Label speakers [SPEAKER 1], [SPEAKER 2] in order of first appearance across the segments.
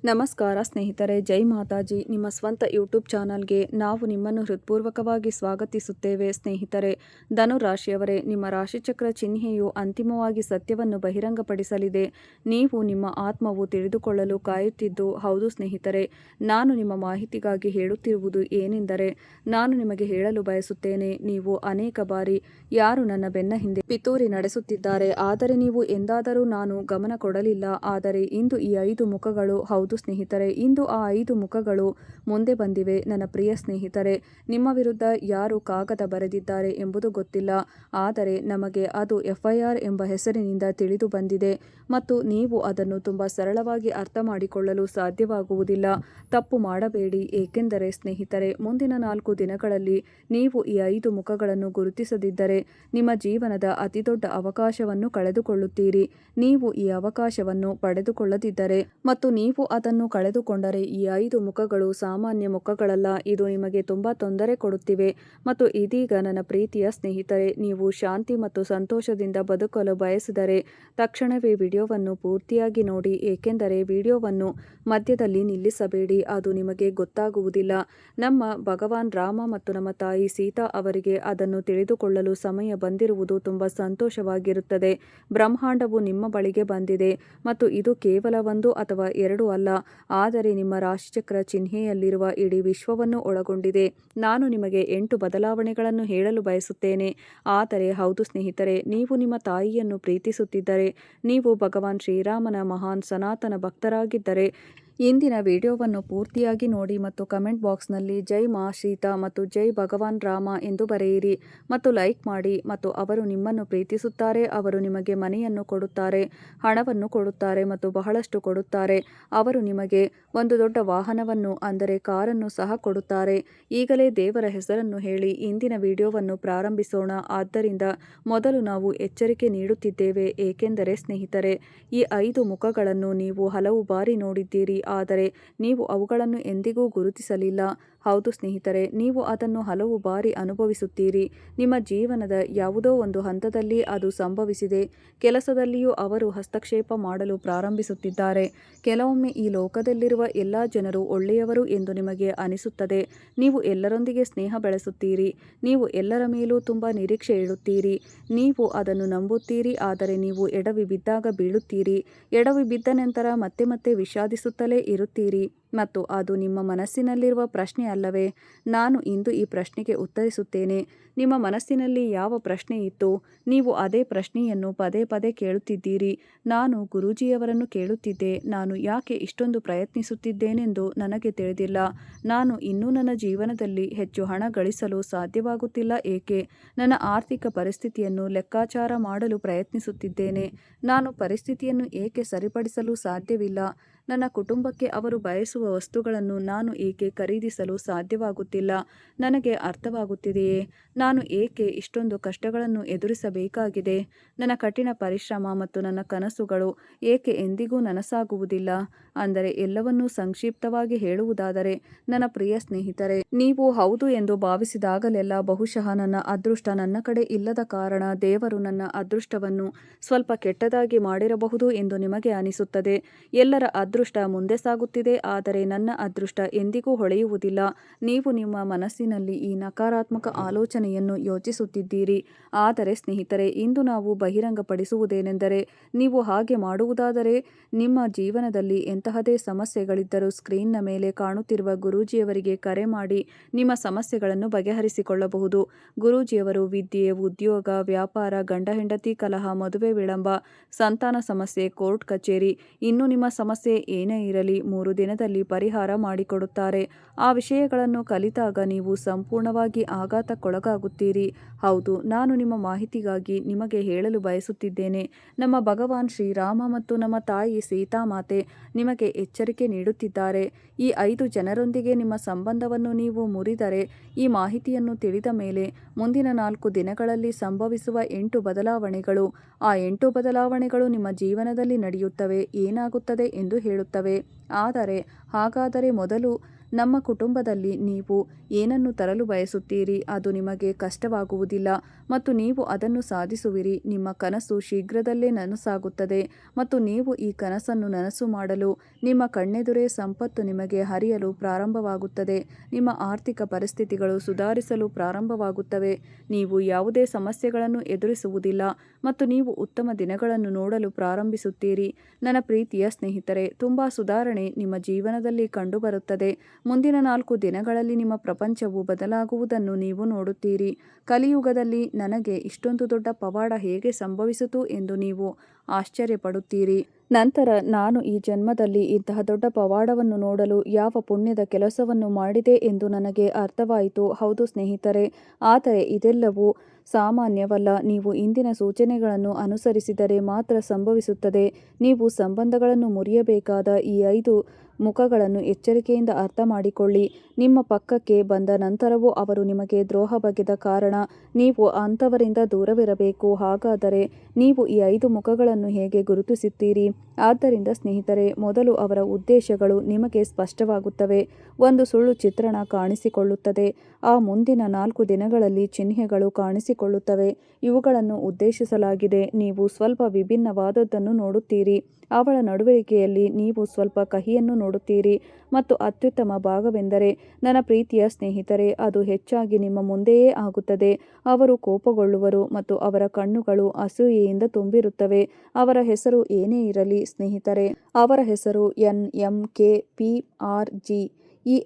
[SPEAKER 1] ನಮಸ್ಕಾರ ಸ್ನೇಹಿತರೆ, ಜೈ ಮಾತಾಜಿ. ನಿಮ್ಮ ಸ್ವಂತ ಯೂಟ್ಯೂಬ್ ಚಾನಲ್ಗೆ ನಾವು ನಿಮ್ಮನ್ನು ಹೃತ್ಪೂರ್ವಕವಾಗಿ ಸ್ವಾಗತಿಸುತ್ತೇವೆ. ಸ್ನೇಹಿತರೆ, ಧನು ರಾಶಿಯವರೇ, ನಿಮ್ಮ ರಾಶಿಚಕ್ರ ಚಿಹ್ನೆಯು ಅಂತಿಮವಾಗಿ ಸತ್ಯವನ್ನು ಬಹಿರಂಗಪಡಿಸಲಿದೆ. ನೀವು ನಿಮ್ಮ ಆತ್ಮವು ತಿಳಿದುಕೊಳ್ಳಲು ಕಾಯುತ್ತಿದ್ದು ಹೌದು ಸ್ನೇಹಿತರೆ. ನಾನು ನಿಮ್ಮ ಮಾಹಿತಿಗಾಗಿ ಹೇಳುತ್ತಿರುವುದು ಏನೆಂದರೆ, ನಾನು ನಿಮಗೆ ಹೇಳಲು ಬಯಸುತ್ತೇನೆ, ನೀವು ಅನೇಕ ಬಾರಿ ಯಾರು ನನ್ನ ಬೆನ್ನ ಹಿಂದೆ ಪಿತೂರಿ ನಡೆಸುತ್ತಿದ್ದಾರೆ, ಆದರೆ ನೀವು ಎಂದಾದರೂ ನಾನು ಗಮನ ಕೊಡಲಿಲ್ಲ. ಆದರೆ ಇಂದು ಈ 5 ಮುಖಗಳು ಹೌದು ಸ್ನೇಹಿತರೆ, ಇಂದು ಆ 5 ಮುಖಗಳು ಮುಂದೆ ಬಂದಿವೆ. ನನ್ನ ಪ್ರಿಯ ಸ್ನೇಹಿತರೆ, ನಿಮ್ಮ ವಿರುದ್ಧ ಯಾರು ಕಾಗದ ಬರೆದಿದ್ದಾರೆ ಎಂಬುದು ಗೊತ್ತಿಲ್ಲ, ಆದರೆ ನಮಗೆ ಅದು FIR ಎಂಬ ಹೆಸರಿನಿಂದ ತಿಳಿದು ಬಂದಿದೆ ಮತ್ತು ನೀವು ಅದನ್ನು ತುಂಬ ಸರಳವಾಗಿ ಅರ್ಥ ಮಾಡಿಕೊಳ್ಳಲು ಸಾಧ್ಯವಾಗುವುದಿಲ್ಲ. ತಪ್ಪು ಮಾಡಬೇಡಿ, ಏಕೆಂದರೆ ಸ್ನೇಹಿತರೆ, ಮುಂದಿನ 4 ದಿನಗಳಲ್ಲಿ ನೀವು ಈ 5 ಮುಖಗಳನ್ನು ಗುರುತಿಸದಿದ್ದರೆ ನಿಮ್ಮ ಜೀವನದ ಅತಿದೊಡ್ಡ ಅವಕಾಶವನ್ನು ಕಳೆದುಕೊಳ್ಳುತ್ತೀರಿ. ನೀವು ಈ ಅವಕಾಶವನ್ನು ಪಡೆದುಕೊಳ್ಳದಿದ್ದರೆ ಮತ್ತು ನೀವು ಅದನ್ನು ಕಳೆದುಕೊಂಡರೆ ಈ 5 ಮುಖಗಳು ಸಾಮಾನ್ಯ ಮುಖಗಳಲ್ಲ. ಇದು ನಿಮಗೆ ತುಂಬಾ ತೊಂದರೆ ಕೊಡುತ್ತಿವೆ. ಮತ್ತು ಇದೀಗ ನನ್ನ ಪ್ರೀತಿಯ ಸ್ನೇಹಿತರೆ, ನೀವು ಶಾಂತಿ ಮತ್ತು ಸಂತೋಷದಿಂದ ಬದುಕಲು ಬಯಸಿದರೆ ತಕ್ಷಣವೇ ವಿಡಿಯೋವನ್ನು ಪೂರ್ತಿಯಾಗಿ ನೋಡಿ, ಏಕೆಂದರೆ ವಿಡಿಯೋವನ್ನು ಮಧ್ಯದಲ್ಲಿ ನಿಲ್ಲಿಸಬೇಡಿ, ಅದು ನಿಮಗೆ ಗೊತ್ತಾಗುವುದಿಲ್ಲ. ನಮ್ಮ ಭಗವಾನ್ ರಾಮ ಮತ್ತು ನಮ್ಮ ತಾಯಿ ಸೀತಾ ಅವರಿಗೆ ಅದನ್ನು ತಿಳಿದುಕೊಳ್ಳಲು ಸಮಯ ಬಂದಿರುವುದು ತುಂಬ ಸಂತೋಷವಾಗಿರುತ್ತದೆ. ಬ್ರಹ್ಮಾಂಡವು ನಿಮ್ಮ ಬಳಿಗೆ ಬಂದಿದೆ ಮತ್ತು ಇದು ಕೇವಲ 1 ಅಥವಾ 2 ಅಲ್ಲ, ಆದರೆ ನಿಮ್ಮ ರಾಶಿಚಕ್ರ ಚಿಹ್ನೆಯಲ್ಲಿರುವ ಇಡೀ ವಿಶ್ವವನ್ನು ಒಳಗೊಂಡಿದೆ. ನಾನು ನಿಮಗೆ 8 ಬದಲಾವಣೆಗಳನ್ನು ಹೇಳಲು ಬಯಸುತ್ತೇನೆ. ಆದರೆ ಹೌದು ಸ್ನೇಹಿತರೆ, ನೀವು ನಿಮ್ಮ ತಾಯಿಯನ್ನು ಪ್ರೀತಿಸುತ್ತಿದ್ದರೆ, ನೀವು ಭಗವಾನ್ ಶ್ರೀರಾಮನ ಮಹಾನ್ ಸನಾತನ ಭಕ್ತರಾಗಿದ್ದರೆ ಇಂದಿನ ವಿಡಿಯೋವನ್ನು ಪೂರ್ತಿಯಾಗಿ ನೋಡಿ ಮತ್ತು ಕಮೆಂಟ್ ಬಾಕ್ಸ್ನಲ್ಲಿ ಜೈ ಮಾ ಸೀತಾ ಮತ್ತು ಜೈ ಭಗವಾನ್ ರಾಮ ಎಂದು ಬರೆಯಿರಿ ಮತ್ತು ಲೈಕ್ ಮಾಡಿ. ಮತ್ತು ಅವರು ನಿಮ್ಮನ್ನು ಪ್ರೀತಿಸುತ್ತಾರೆ, ಅವರು ನಿಮಗೆ ಮನೆಯನ್ನು ಕೊಡುತ್ತಾರೆ, ಹಣವನ್ನು ಕೊಡುತ್ತಾರೆ ಮತ್ತು ಬಹಳಷ್ಟು ಕೊಡುತ್ತಾರೆ. ಅವರು ನಿಮಗೆ ಒಂದು ದೊಡ್ಡ ವಾಹನವನ್ನು ಅಂದರೆ ಕಾರನ್ನು ಸಹ ಕೊಡುತ್ತಾರೆ. ಈಗಲೇ ದೇವರ ಹೆಸರನ್ನು ಹೇಳಿ ಇಂದಿನ ವಿಡಿಯೋವನ್ನು ಪ್ರಾರಂಭಿಸೋಣ. ಆದ್ದರಿಂದ ಮೊದಲು ನಾವು ಎಚ್ಚರಿಕೆ ನೀಡುತ್ತಿದ್ದೇವೆ, ಏಕೆಂದರೆ ಸ್ನೇಹಿತರೆ, ಈ 5 ಮುಖಗಳನ್ನು ನೀವು ಹಲವು ಬಾರಿ ನೋಡಿದ್ದೀರಿ, ಆದರೆ ನೀವು ಅವುಗಳನ್ನು ಎಂದಿಗೂ ಗುರುತಿಸಲಿಲ್ಲ. ಹೌದು ಸ್ನೇಹಿತರೆ, ನೀವು ಅದನ್ನು ಹಲವು ಬಾರಿ ಅನುಭವಿಸುತ್ತೀರಿ. ನಿಮ್ಮ ಜೀವನದ ಯಾವುದೋ ಒಂದು ಹಂತದಲ್ಲಿ ಅದು ಸಂಭವಿಸಿದೆ. ಕೆಲಸದಲ್ಲಿಯೂ ಅವರು ಹಸ್ತಕ್ಷೇಪ ಮಾಡಲು ಪ್ರಾರಂಭಿಸುತ್ತಿದ್ದಾರೆ. ಕೆಲವೊಮ್ಮೆ ಈ ಲೋಕದಲ್ಲಿರುವ ಎಲ್ಲ ಜನರು ಒಳ್ಳೆಯವರು ಎಂದು ನಿಮಗೆ ಅನಿಸುತ್ತದೆ. ನೀವು ಎಲ್ಲರೊಂದಿಗೆ ಸ್ನೇಹ ಬೆಳೆಸುತ್ತೀರಿ, ನೀವು ಎಲ್ಲರ ಮೇಲೂ ತುಂಬ ನಿರೀಕ್ಷೆ ಇಡುತ್ತೀರಿ, ನೀವು ಅದನ್ನು ನಂಬುತ್ತೀರಿ, ಆದರೆ ನೀವು ಎಡವಿ ಬಿದ್ದಾಗ ಬೀಳುತ್ತೀರಿ. ಎಡವಿ ಬಿದ್ದ ನಂತರ ಮತ್ತೆ ಮತ್ತೆ ವಿಷಾದಿಸುತ್ತಲೇ ಇರುತ್ತೀರಿ ಮತ್ತು ಅದು ನಿಮ್ಮ ಮನಸ್ಸಿನಲ್ಲಿರುವ ಪ್ರಶ್ನೆ ಅಲ್ಲವೇ? ನಾನು ಇಂದು ಈ ಪ್ರಶ್ನೆಗೆ ಉತ್ತರಿಸುತ್ತೇನೆ. ನಿಮ್ಮ ಮನಸ್ಸಿನಲ್ಲಿ ಯಾವ ಪ್ರಶ್ನೆ ಇತ್ತು? ನೀವು ಅದೇ ಪ್ರಶ್ನೆಯನ್ನು ಪದೇ ಪದೇ ಕೇಳುತ್ತಿದ್ದೀರಿ. ನಾನು ಗುರೂಜಿಯವರನ್ನು ಕೇಳುತ್ತಿದ್ದೆ, ನಾನು ಯಾಕೆ ಇಷ್ಟೊಂದು ಪ್ರಯತ್ನಿಸುತ್ತಿದ್ದೇನೆಂದು ನನಗೆ ತಿಳಿದಿಲ್ಲ. ನಾನು ಇನ್ನೂ ನನ್ನ ಜೀವನದಲ್ಲಿ ಹೆಚ್ಚು ಹಣ ಗಳಿಸಲು ಸಾಧ್ಯವಾಗುತ್ತಿಲ್ಲ ಏಕೆ? ನನ್ನ ಆರ್ಥಿಕ ಪರಿಸ್ಥಿತಿಯನ್ನು ಲೆಕ್ಕಾಚಾರ ಮಾಡಲು ಪ್ರಯತ್ನಿಸುತ್ತಿದ್ದೇನೆ. ನಾನು ಪರಿಸ್ಥಿತಿಯನ್ನು ಏಕೆ ಸರಿಪಡಿಸಲು ಸಾಧ್ಯವಿಲ್ಲ? ನನ್ನ ಕುಟುಂಬಕ್ಕೆ ಅವರು ಬಯಸುವ ವಸ್ತುಗಳನ್ನು ನಾನು ಏಕೆ ಖರೀದಿಸಲು ಸಾಧ್ಯವಾಗುತ್ತಿಲ್ಲ? ನನಗೆ ಅರ್ಥವಾಗುತ್ತಿದೆಯೇ? ನಾನು ಏಕೆ ಇಷ್ಟೊಂದು ಕಷ್ಟಗಳನ್ನು ಎದುರಿಸಬೇಕಾಗಿದೆ? ನನ್ನ ಕಠಿಣ ಪರಿಶ್ರಮ ಮತ್ತು ನನ್ನ ಕನಸುಗಳು ಏಕೆ ಎಂದಿಗೂ ನನಸಾಗುವುದಿಲ್ಲ? ಅಂದರೆ ಎಲ್ಲವನ್ನೂ ಸಂಕ್ಷಿಪ್ತವಾಗಿ ಹೇಳುವುದಾದರೆ, ನನ್ನ ಪ್ರಿಯ ಸ್ನೇಹಿತರೆ, ನೀವು ಹೌದು ಎಂದು ಭಾವಿಸಿದಾಗಲೆಲ್ಲ ಬಹುಶಃ ನನ್ನ ಅದೃಷ್ಟ ನನ್ನ ಕಡೆ ಇಲ್ಲದ ಕಾರಣ ದೇವರು ನನ್ನ ಅದೃಷ್ಟವನ್ನು ಸ್ವಲ್ಪ ಕೆಟ್ಟದಾಗಿ ಮಾಡಿರಬಹುದು ಎಂದು ನಿಮಗೆ ಅನಿಸುತ್ತದೆ. ಎಲ್ಲರ ಅದೃಷ್ಟ ಮುಂದೆ ಸಾಗುತ್ತಿದೆ, ಆದರೆ ನನ್ನ ಅದೃಷ್ಟ ಎಂದಿಗೂ ಹೊಳೆಯುವುದಿಲ್ಲ. ನೀವು ನಿಮ್ಮ ಮನಸ್ಸಿನಲ್ಲಿ ಈ ನಕಾರಾತ್ಮಕ ಆಲೋಚನೆಯನ್ನು ಯೋಚಿಸುತ್ತಿದ್ದೀರಿ. ಆದರೆ ಸ್ನೇಹಿತರೆ, ಇಂದು ನಾವು ಬಹಿರಂಗಪಡಿಸುವುದೇನೆಂದರೆ, ನೀವು ಹಾಗೆ ಮಾಡುವುದಾದರೆ ನಿಮ್ಮ ಜೀವನದಲ್ಲಿ ಎಂತಹದೇ ಸಮಸ್ಯೆಗಳಿದ್ದರೂ ಸ್ಕ್ರೀನ್ನ ಮೇಲೆ ಕಾಣುತ್ತಿರುವ ಗುರೂಜಿಯವರಿಗೆ ಕರೆ ಮಾಡಿ ನಿಮ್ಮ ಸಮಸ್ಯೆಗಳನ್ನು ಬಗೆಹರಿಸಿಕೊಳ್ಳಬಹುದು. ಗುರೂಜಿಯವರು ವಿದ್ಯೆ, ಉದ್ಯೋಗ, ವ್ಯಾಪಾರ, ಗಂಡ ಹೆಂಡತಿ ಕಲಹ, ಮದುವೆ ವಿಳಂಬ, ಸಂತಾನ ಸಮಸ್ಯೆ, ಕೋರ್ಟ್ ಕಚೇರಿ, ಇನ್ನು ನಿಮ್ಮ ಸಮಸ್ಯೆ ಏನೇ ಇರಲಿ 3 ದಿನದಲ್ಲಿ ಪರಿಹಾರ ಮಾಡಿಕೊಡುತ್ತಾರೆ. ಆ ವಿಷಯಗಳನ್ನು ಕಲಿತಾಗ ನೀವು ಸಂಪೂರ್ಣವಾಗಿ ಆಘಾತಕ್ಕೊಳಗಾಗುತ್ತೀರಿ. ಹೌದು, ನಾನು ನಿಮ್ಮ ಮಾಹಿತಿಗಾಗಿ ನಿಮಗೆ ಹೇಳಲು ಬಯಸುತ್ತಿದ್ದೇನೆ, ನಮ್ಮ ಭಗವಾನ್ ಶ್ರೀರಾಮ ಮತ್ತು ನಮ್ಮ ತಾಯಿ ಸೀತಾಮಾತೆ ನಿಮಗೆ ಎಚ್ಚರಿಕೆ ನೀಡುತ್ತಿದ್ದಾರೆ. ಈ 5 ಜನರೊಂದಿಗೆ ನಿಮ್ಮ ಸಂಬಂಧವನ್ನು ನೀವು ಮುರಿದರೆ, ಈ ಮಾಹಿತಿಯನ್ನು ತಿಳಿದ ಮೇಲೆ ಮುಂದಿನ 4 ದಿನಗಳಲ್ಲಿ ಸಂಭವಿಸುವ 8 ಬದಲಾವಣೆಗಳು, ಆ 8 ಬದಲಾವಣೆಗಳು ನಿಮ್ಮ ಜೀವನದಲ್ಲಿ ನಡೆಯುತ್ತವೆ, ಏನಾಗುತ್ತದೆ ಎಂದು ಹೇಳುತ್ತವೆ. ಆದರೆ ಹಾಗಾದರೆ ಮೊದಲು ನಮ್ಮ ಕುಟುಂಬದಲ್ಲಿ ನೀವು ಏನನ್ನು ತರಲು ಬಯಸುತ್ತೀರಿ ಅದು ನಿಮಗೆ ಕಷ್ಟವಾಗುವುದಿಲ್ಲ ಮತ್ತು ನೀವು ಅದನ್ನು ಸಾಧಿಸುವಿರಿ. ನಿಮ್ಮ ಕನಸು ಶೀಘ್ರದಲ್ಲೇ ನನಸಾಗುತ್ತದೆ ಮತ್ತು ನೀವು ಈ ಕನಸನ್ನು ನನಸು ಮಾಡಲು ನಿಮ್ಮ ಕಣ್ಣೆದುರೇ ಸಂಪತ್ತು ನಿಮಗೆ ಹರಿಯಲು ಪ್ರಾರಂಭವಾಗುತ್ತದೆ. ನಿಮ್ಮ ಆರ್ಥಿಕ ಪರಿಸ್ಥಿತಿಗಳು ಸುಧಾರಿಸಲು ಪ್ರಾರಂಭವಾಗುತ್ತವೆ. ನೀವು ಯಾವುದೇ ಸಮಸ್ಯೆಗಳನ್ನು ಎದುರಿಸುವುದಿಲ್ಲ ಮತ್ತು ನೀವು ಉತ್ತಮ ದಿನಗಳನ್ನು ನೋಡಲು ಪ್ರಾರಂಭಿಸುತ್ತೀರಿ. ನನ್ನ ಪ್ರೀತಿಯ ಸ್ನೇಹಿತರೆ, ತುಂಬ ಸುಧಾರಣೆ ನಿಮ್ಮ ಜೀವನದಲ್ಲಿ ಕಂಡುಬರುತ್ತದೆ. ಮುಂದಿನ 4 ದಿನಗಳಲ್ಲಿ ನಿಮ್ಮ ಪ್ರಪಂಚವು ಬದಲಾಗುವುದನ್ನು ನೀವು ನೋಡುತ್ತೀರಿ. ಕಲಿಯುಗದಲ್ಲಿ ನನಗೆ ಇಷ್ಟೊಂದು ದೊಡ್ಡ ಪವಾಡ ಹೇಗೆ ಸಂಭವಿಸಿತು ಎಂದು ನೀವು ಆಶ್ಚರ್ಯಪಡುತ್ತೀರಿ. ನಂತರ ನಾನು ಈ ಜನ್ಮದಲ್ಲಿ ಇಂತಹ ದೊಡ್ಡ ಪವಾಡವನ್ನು ನೋಡಲು ಯಾವ ಪುಣ್ಯದ ಕೆಲಸವನ್ನು ಮಾಡಿದೆ ಎಂದು ನನಗೆ ಅರ್ಥವಾಯಿತು. ಹೌದು ಸ್ನೇಹಿತರೆ, ಆದರೆ ಇದೆಲ್ಲವೂ ಸಾಮಾನ್ಯವಲ್ಲ. ನೀವು ಇಂದಿನ ಸೂಚನೆಗಳನ್ನು ಅನುಸರಿಸಿದರೆ ಮಾತ್ರ ಸಂಭವಿಸುತ್ತದೆ. ನೀವು ಸಂಬಂಧಗಳನ್ನು ಮುರಿಯಬೇಕಾದ ಈ 5 ಮುಖಗಳನ್ನು ಎಚ್ಚರಿಕೆಯಿಂದ ಅರ್ಥ ಮಾಡಿಕೊಳ್ಳಿ. ನಿಮ್ಮ ಪಕ್ಕಕ್ಕೆ ಬಂದ ನಂತರವೂ ಅವರು ನಿಮಗೆ ದ್ರೋಹ ಬಗೆದ ಕಾರಣ ನೀವು ಅಂಥವರಿಂದ ದೂರವಿರಬೇಕು. ಹಾಗಾದರೆ ನೀವು ಈ 5 ಮುಖಗಳನ್ನು ಹೇಗೆ ಗುರುತಿಸುತ್ತೀರಿ? ಆದ್ದರಿಂದ ಸ್ನೇಹಿತರೆ, ಮೊದಲು ಅವರ ಉದ್ದೇಶಗಳು ನಿಮಗೆ ಸ್ಪಷ್ಟವಾಗುತ್ತವೆ. ಒಂದು ಸುಳ್ಳು ಚಿತ್ರಣ ಕಾಣಿಸಿಕೊಳ್ಳುತ್ತದೆ. ಆ ಮುಂದಿನ 4 ದಿನಗಳಲ್ಲಿ ಚಿಹ್ನೆಗಳು ಕಾಣಿಸಿಕೊಳ್ಳುತ್ತವೆ. ಇವುಗಳನ್ನು ಉದ್ದೇಶಿಸಲಾಗಿದೆ. ನೀವು ಸ್ವಲ್ಪ ವಿಭಿನ್ನವಾದದ್ದನ್ನು ನೋಡುತ್ತೀರಿ. ಅವಳ ನಡವಳಿಕೆಯಲ್ಲಿ ನೀವು ಸ್ವಲ್ಪ ಕಹಿಯನ್ನು ನೋಡುತ್ತೀರಿ ಮತ್ತು ಅತ್ಯುತ್ತಮ ಭಾಗವೆಂದರೆ ನನ್ನ ಪ್ರೀತಿಯ ಸ್ನೇಹಿತರೆ, ಅದು ಹೆಚ್ಚಾಗಿ ನಿಮ್ಮ ಮುಂದೆಯೇ ಆಗುತ್ತದೆ. ಅವರು ಕೋಪಗೊಳ್ಳುವರು ಮತ್ತು ಅವರ ಕಣ್ಣುಗಳು ಅಸೂಯೆಯಿಂದ ತುಂಬಿರುತ್ತವೆ. ಅವರ ಹೆಸರು ಏನೇ ಇರಲಿ ಸ್ನೇಹಿತರೆ, ಅವರ ಹೆಸರು NMKPRG.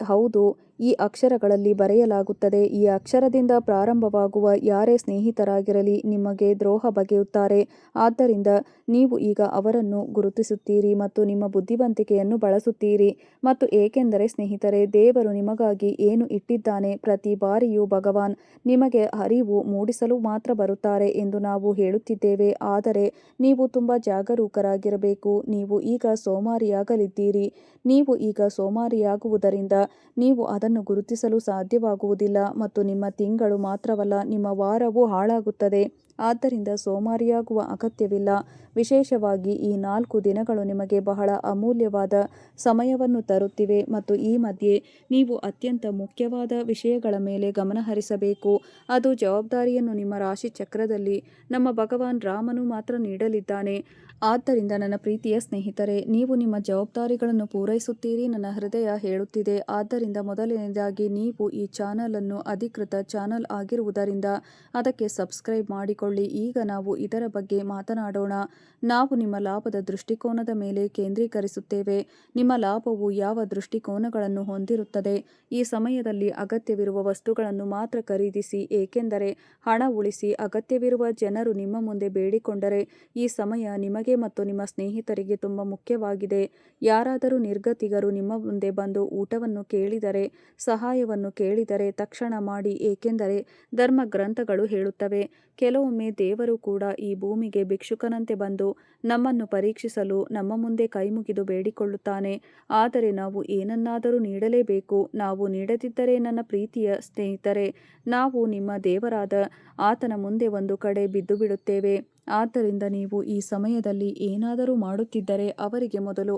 [SPEAKER 1] ಹೌದು, ಈ ಅಕ್ಷರಗಳಲ್ಲಿ ಬರೆಯಲಾಗುತ್ತದೆ. ಈ ಅಕ್ಷರದಿಂದ ಪ್ರಾರಂಭವಾಗುವ ಯಾರೇ ಸ್ನೇಹಿತರಾಗಿರಲಿ ನಿಮಗೆ ದ್ರೋಹ ಬಗೆಯುತ್ತಾರೆ. ಆದ್ದರಿಂದ ನೀವು ಈಗ ಅವರನ್ನು ಗುರುತಿಸುತ್ತೀರಿ ಮತ್ತು ನಿಮ್ಮ ಬುದ್ಧಿವಂತಿಕೆಯನ್ನು ಬಳಸುತ್ತೀರಿ. ಮತ್ತು ಏಕೆಂದರೆ ಸ್ನೇಹಿತರೆ, ದೇವರು ನಿಮಗಾಗಿ ಏನು ಇಟ್ಟಿದ್ದಾನೆ, ಪ್ರತಿ ಬಾರಿಯೂ ಭಗವಾನ್ ನಿಮಗೆ ಅರಿವು ಮೂಡಿಸಲು ಮಾತ್ರ ಬರುತ್ತಾರೆ ಎಂದು ನಾವು ಹೇಳುತ್ತಿದ್ದೇವೆ. ಆದರೆ ನೀವು ತುಂಬ ಜಾಗರೂಕರಾಗಿರಬೇಕು. ನೀವು ಈಗ ಸೋಮಾರಿಯಾಗಲಿದ್ದೀರಿ. ನೀವು ಈಗ ಸೋಮಾರಿಯಾಗುವುದರಿಂದ ನೀವು ಅದನ್ನು ಗುರುತಿಸಲು ಸಾಧ್ಯವಾಗುವುದಿಲ್ಲ ಮತ್ತು ನಿಮ್ಮ ತಿಂಗಳು ಮಾತ್ರವಲ್ಲ, ನಿಮ್ಮ ವಾರವೂ ಹಾಳಾಗುತ್ತದೆ. ಆದ್ದರಿಂದ ಸೋಮಾರಿಯಾಗುವ ಅಗತ್ಯವಿಲ್ಲ. ವಿಶೇಷವಾಗಿ ಈ 4 ದಿನಗಳು ನಿಮಗೆ ಬಹಳ ಅಮೂಲ್ಯವಾದ ಸಮಯವನ್ನು ತರುತ್ತಿವೆ ಮತ್ತು ಈ ಮಧ್ಯೆ ನೀವು ಅತ್ಯಂತ ಮುಖ್ಯವಾದ ವಿಷಯಗಳ ಮೇಲೆ ಗಮನಹರಿಸಬೇಕು. ಅದು ಜವಾಬ್ದಾರಿಯನ್ನು ನಿಮ್ಮ ರಾಶಿ ಚಕ್ರದಲ್ಲಿ ನಮ್ಮ ಭಗವಾನ್ ರಾಮನು ಮಾತ್ರ ನೀಡಲಿದ್ದಾನೆ. ಆದ್ದರಿಂದ ನನ್ನ ಪ್ರೀತಿಯ ಸ್ನೇಹಿತರೆ, ನೀವು ನಿಮ್ಮ ಜವಾಬ್ದಾರಿಗಳನ್ನು ಪೂರೈಸುತ್ತೀರಿ ನನ್ನ ಹೃದಯ ಹೇಳುತ್ತಿದೆ. ಆದ್ದರಿಂದ ಮೊದಲನೆಯದಾಗಿ ನೀವು ಈ ಚಾನಲ್ ಅನ್ನು ಅಧಿಕೃತ ಚಾನಲ್ ಆಗಿರುವುದರಿಂದ ಅದಕ್ಕೆ ಸಬ್ಸ್ಕ್ರೈಬ್ ಮಾಡಿಕೊಳ್ಳಿ. ಈಗ ನಾವು ಇದರ ಬಗ್ಗೆ ಮಾತನಾಡೋಣ. ನಾವು ನಿಮ್ಮ ಲಾಭದ ದೃಷ್ಟಿಕೋನದ ಮೇಲೆ ಕೇಂದ್ರೀಕರಿಸುತ್ತೇವೆ. ನಿಮ್ಮ ಲಾಭವು ಯಾವ ದೃಷ್ಟಿಕೋನಗಳನ್ನು ಹೊಂದಿರುತ್ತದೆ? ಈ ಸಮಯದಲ್ಲಿ ಅಗತ್ಯವಿರುವ ವಸ್ತುಗಳನ್ನು ಮಾತ್ರ ಖರೀದಿಸಿ, ಏಕೆಂದರೆ ಹಣ ಉಳಿಸಿ. ಅಗತ್ಯವಿರುವ ಜನರು ನಿಮ್ಮ ಮುಂದೆ ಬೇಡಿಕೊಂಡರೆ ಈ ಸಮಯ ನಿಮಗೆ ಮತ್ತು ನಿಮ್ಮ ಸ್ನೇಹಿತರಿಗೆ ತುಂಬ ಮುಖ್ಯವಾಗಿದೆ. ಯಾರಾದರೂ ನಿರ್ಗತಿಕರು ನಿಮ್ಮ ಮುಂದೆ ಬಂದು ಊಟವನ್ನು ಕೇಳಿದರೆ, ಸಹಾಯವನ್ನು ಕೇಳಿದರೆ ತಕ್ಷಣ ಮಾಡಿ, ಏಕೆಂದರೆ ಧರ್ಮ ಗ್ರಂಥಗಳು ಹೇಳುತ್ತವೆ, ಕೆಲವೊಮ್ಮೆ ದೇವರು ಕೂಡ ಈ ಭೂಮಿಗೆ ಭಿಕ್ಷುಕನಂತೆ ಬಂದು ನಮ್ಮನ್ನು ಪರೀಕ್ಷಿಸಲು ನಮ್ಮ ಮುಂದೆ ಕೈಮುಗಿದು ಬೇಡಿಕೊಳ್ಳುತ್ತಾನೆ. ಆದರೆ ನಾವು ಏನನ್ನಾದರೂ ನೀಡಲೇಬೇಕು. ನಾವು ನೀಡದಿದ್ದರೆ ನನ್ನ ಪ್ರೀತಿಯ ಸ್ನೇಹಿತರೆ, ನಾವು ನಿಮ್ಮ ದೇವರಾದ ಆತನ ಮುಂದೆ ಒಂದು ಕಡೆ ಬಿದ್ದುಬಿಡುತ್ತೇವೆ. ಆದ್ದರಿಂದ ನೀವು ಈ ಸಮಯದಲ್ಲಿ ಏನಾದರೂ ಮಾಡುತ್ತಿದ್ದರೆ ಅವರಿಗೆ ಮೊದಲು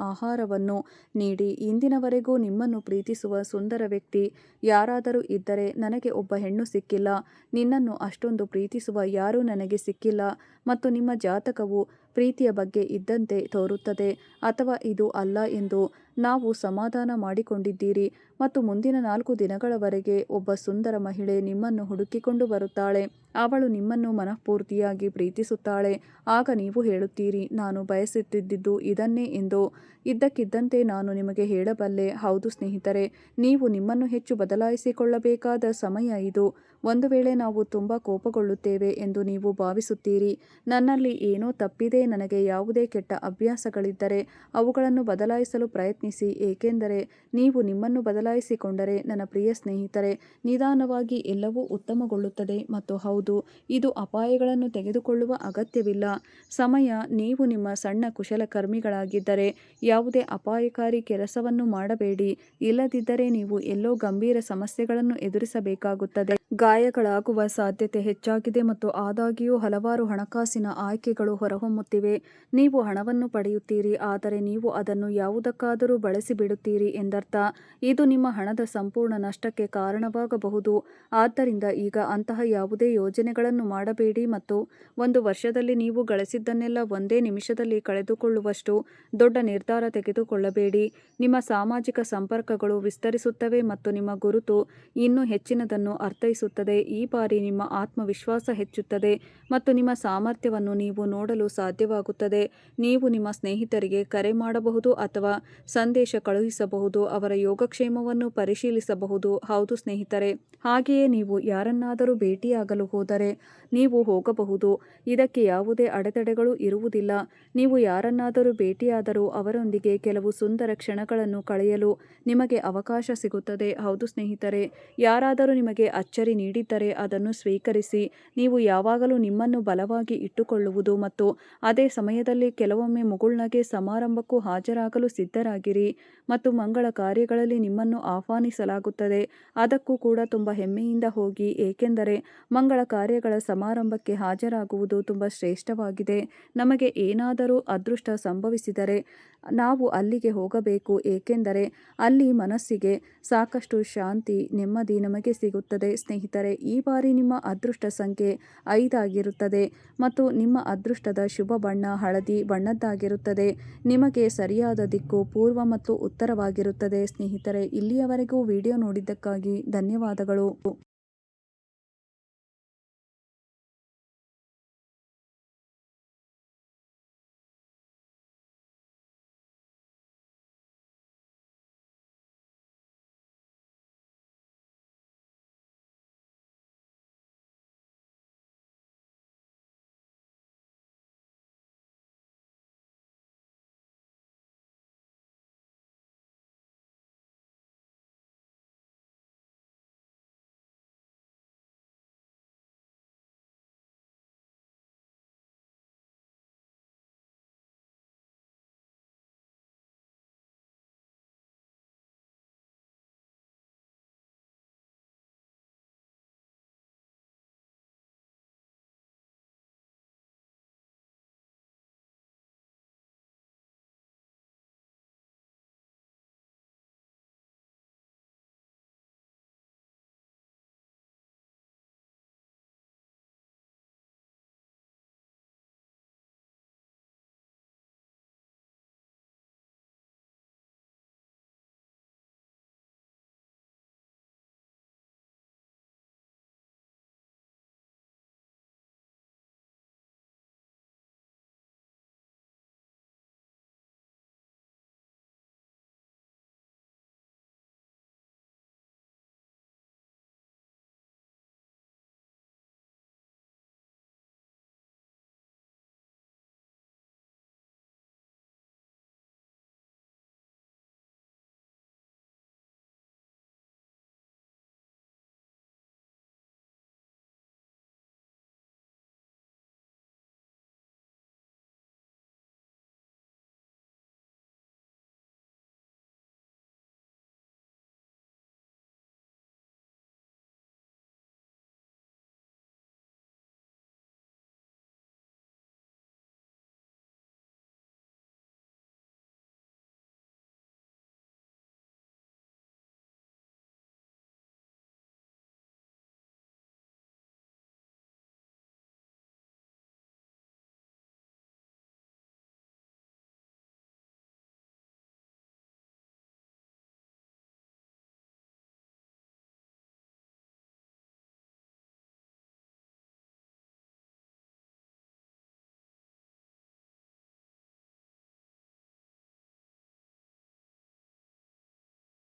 [SPEAKER 1] ಆಹಾರವನ್ನು ನೀಡಿ. ಇಂದಿನವರೆಗೂ ನಿಮ್ಮನ್ನು ಪ್ರೀತಿಸುವ ಸುಂದರ ವ್ಯಕ್ತಿ ಯಾರಾದರೂ ಇದ್ದರೆ, ನನಗೆ ಒಬ್ಬ ಹೆಣ್ಣು ಸಿಕ್ಕಿಲ್ಲ, ನಿನ್ನನ್ನು ಅಷ್ಟೊಂದು ಪ್ರೀತಿಸುವ ಯಾರೂ ನನಗೆ ಸಿಕ್ಕಿಲ್ಲ ಮತ್ತು ನಿಮ್ಮ ಜಾತಕವು ಪ್ರೀತಿಯ ಬಗ್ಗೆ ಇದ್ದಂತೆ ತೋರುತ್ತದೆ ಅಥವಾ ಇದು ಅಲ್ಲ ಎಂದು ನಾವು ಸಮಾಧಾನ ಮಾಡಿಕೊಂಡಿದ್ದೀರಿ ಮತ್ತು ಮುಂದಿನ 4 ದಿನಗಳವರೆಗೆ ಒಬ್ಬ ಸುಂದರ ಮಹಿಳೆ ನಿಮ್ಮನ್ನು ಹುಡುಕಿಕೊಂಡು ಬರುತ್ತಾಳೆ. ಅವಳು ನಿಮ್ಮನ್ನು ಮನಃಪೂರ್ತಿಯಾಗಿ ಪ್ರೀತಿಸುತ್ತಾಳೆ. ಆಗ ನೀವು ಹೇಳುತ್ತೀರಿ, ನಾನು ಬಯಸುತ್ತಿದ್ದುದು ಇದನ್ನೇ ಎಂದು. ಇದ್ದಕ್ಕಿದ್ದಂತೆ ನಾನು ನಿಮಗೆ ಹೇಳಬಲ್ಲೆ, ಹೌದು ಸ್ನೇಹಿತರೆ, ನೀವು ನಿಮ್ಮನ್ನು ಹೆಚ್ಚು ಬದಲಾಯಿಸಿಕೊಳ್ಳಬೇಕಾದ ಸಮಯ ಇದು. ಒಂದು ವೇಳೆ ನಾವು ತುಂಬ ಕೋಪಗೊಳ್ಳುತ್ತೇವೆ ಎಂದು ನೀವು ಭಾವಿಸುತ್ತೀರಿ, ನನ್ನಲ್ಲಿ ಏನೋ ತಪ್ಪಿದೆ, ನನಗೆ ಯಾವುದೇ ಕೆಟ್ಟ ಅಭ್ಯಾಸಗಳಿದ್ದರೆ ಅವುಗಳನ್ನು ಬದಲಾಯಿಸಲು ಪ್ರಯತ್ನಿಸಿ. ಏಕೆಂದರೆ ನೀವು ನಿಮ್ಮನ್ನು ಬದಲಾಯಿಸಿಕೊಂಡರೆ ನನ್ನ ಪ್ರಿಯ ಸ್ನೇಹಿತರೆ, ನಿಧಾನವಾಗಿ ಎಲ್ಲವೂ ಉತ್ತಮಗೊಳ್ಳುತ್ತದೆ. ಮತ್ತು ಹೌದು, ಇದು ಅಪಾಯಗಳನ್ನು ತೆಗೆದುಕೊಳ್ಳುವ ಅಗತ್ಯವಿಲ್ಲ. ಸಮಯ ನೀವು ನಿಮ್ಮ ಸಣ್ಣ ಕುಶಲಕರ್ಮಿಗಳಾಗಿದ್ದರೆ ಯಾವುದೇ ಅಪಾಯಕಾರಿ ಕೆಲಸವನ್ನು ಮಾಡಬೇಡಿ. ಇಲ್ಲದಿದ್ದರೆ ನೀವು ಎಲ್ಲೋ ಗಂಭೀರ ಸಮಸ್ಯೆಗಳನ್ನು ಎದುರಿಸಬೇಕಾಗುತ್ತದೆ. ಗಾಯಗಳಾಗುವ ಸಾಧ್ಯತೆ ಹೆಚ್ಚಾಗಿದೆ ಮತ್ತು ಆದಾಗ್ಯೂ ಹಲವಾರು ಹಣಕಾಸಿನ ಆಯ್ಕೆಗಳು ಹೊರಹೊಮ್ಮುತ್ತಿವೆ. ನೀವು ಹಣವನ್ನು ಪಡೆಯುತ್ತೀರಿ, ಆದರೆ ನೀವು ಅದನ್ನು ಯಾವುದಕ್ಕಾದರೂ ಬಳಸಿಬಿಡುತ್ತೀರಿ ಎಂದರ್ಥ. ಇದು ನಿಮ್ಮ ಹಣದ ಸಂಪೂರ್ಣ ನಷ್ಟಕ್ಕೆ ಕಾರಣವಾಗಬಹುದು. ಆದ್ದರಿಂದ ಈಗ ಅಂತಹ ಯಾವುದೇ ಯೋಜನೆಗಳನ್ನು ಮಾಡಬೇಡಿ ಮತ್ತು ಒಂದು ವರ್ಷದಲ್ಲಿ ನೀವು ಗಳಿಸಿದ್ದನ್ನೆಲ್ಲ ಒಂದೇ ನಿಮಿಷದಲ್ಲಿ ಕಳೆದುಕೊಳ್ಳುವಷ್ಟು ದೊಡ್ಡ ನಿರ್ಧಾರ ತೆಗೆದುಕೊಳ್ಳಬೇಡಿ. ನಿಮ್ಮ ಸಾಮಾಜಿಕ ಸಂಪರ್ಕಗಳು ವಿಸ್ತರಿಸುತ್ತವೆ ಮತ್ತು ನಿಮ್ಮ ಗುರುತು ಇನ್ನೂ ಹೆಚ್ಚಿನದನ್ನು ಅರ್ಥೈಸುತ್ತದೆ. ಈ ಬಾರಿ ನಿಮ್ಮ ಆತ್ಮವಿಶ್ವಾಸ ಹೆಚ್ಚುತ್ತದೆ ಮತ್ತು ನಿಮ್ಮ ಸಾಮರ್ಥ್ಯವನ್ನು ನೀವು ನೋಡಲು ಸಾಧ್ಯವಾಗುತ್ತದೆ. ನೀವು ನಿಮ್ಮ ಸ್ನೇಹಿತರಿಗೆ ಕರೆ ಮಾಡಬಹುದು ಅಥವಾ ಸಂದೇಶ ಕಳುಹಿಸಬಹುದು, ಅವರ ಯೋಗಕ್ಷೇಮವನ್ನು ಪರಿಶೀಲಿಸಬಹುದು. ಹೌದು ಸ್ನೇಹಿತರೆ, ಹಾಗೆಯೇ ನೀವು ಯಾರನ್ನಾದರೂ ಭೇಟಿಯಾಗಲು ಹೋದರೆ ನೀವು ಹೋಗಬಹುದು. ಇದಕ್ಕೆ ಯಾವುದೇ ಅಡೆತಡೆಗಳು ಇರುವುದಿಲ್ಲ. ನೀವು ಯಾರನ್ನಾದರೂ ಭೇಟಿಯಾದರೂ ಅವರೊಂದಿಗೆ ಕೆಲವು ಸುಂದರ ಕ್ಷಣಗಳನ್ನು ಕಳೆಯಲು ನಿಮಗೆ ಅವಕಾಶ ಸಿಗುತ್ತದೆ. ಹೌದು ಸ್ನೇಹಿತರೆ, ಯಾರಾದರೂ ನಿಮಗೆ ಅಚ್ಚರಿ ನೀಡಿದ್ದರೆ ಅದನ್ನು ಸ್ವೀಕರಿಸಿ. ನೀವು ಯಾವಾಗಲೂ ನಿಮ್ಮನ್ನು ಬಲವಾಗಿ ಇಟ್ಟುಕೊಳ್ಳುವುದು ಮತ್ತು ಅದೇ ಸಮಯದಲ್ಲಿ ಕೆಲವೊಮ್ಮೆ ಮುಗುಳ್ನಗೆ ಸಮಾರಂಭಕ್ಕೂ ಹಾಜರಾಗಲು ಸಿದ್ಧರಾಗಿರಿ ಮತ್ತು ಮಂಗಳ ಕಾರ್ಯಗಳಲ್ಲಿ ನಿಮ್ಮನ್ನು ಆಹ್ವಾನಿಸಲಾಗುತ್ತದೆ. ಅದಕ್ಕೂ ಕೂಡ ತುಂಬ ಹೆಮ್ಮೆಯಿಂದ ಹೋಗಿ, ಏಕೆಂದರೆ ಮಂಗಳ ಕಾರ್ಯಗಳ ಸಮಾರಂಭಕ್ಕೆ ಹಾಜರಾಗುವುದು ತುಂಬ ಶ್ರೇಷ್ಠವಾಗಿದೆ. ನಮಗೆ ಏನಾದರೂ ಅದೃಷ್ಟ ಸಂಭವಿಸಿದರೆ ನಾವು ಅಲ್ಲಿಗೆ ಹೋಗಬೇಕು, ಏಕೆಂದರೆ ಅಲ್ಲಿ ಮನಸ್ಸಿಗೆ ಸಾಕಷ್ಟು ಶಾಂತಿ, ನೆಮ್ಮದಿ ನಮಗೆ ಸಿಗುತ್ತದೆ. ಸ್ನೇಹಿತರೆ, ಈ ಬಾರಿ ನಿಮ್ಮ ಅದೃಷ್ಟ ಸಂಖ್ಯೆ 5 ಆಗಿರುತ್ತದೆ ಮತ್ತು ನಿಮ್ಮ ಅದೃಷ್ಟದ ಶುಭ ಬಣ್ಣ ಹಳದಿ ಬಣ್ಣದ್ದಾಗಿರುತ್ತದೆ. ನಿಮಗೆ ಸರಿಯಾದ ದಿಕ್ಕು ಪೂರ್ವ ಮತ್ತು ಉತ್ತರವಾಗಿರುತ್ತದೆ. ಸ್ನೇಹಿತರೆ, ಇಲ್ಲಿಯವರೆಗೂ ವಿಡಿಯೋ ನೋಡಿದ್ದಕ್ಕಾಗಿ ಧನ್ಯವಾದಗಳು.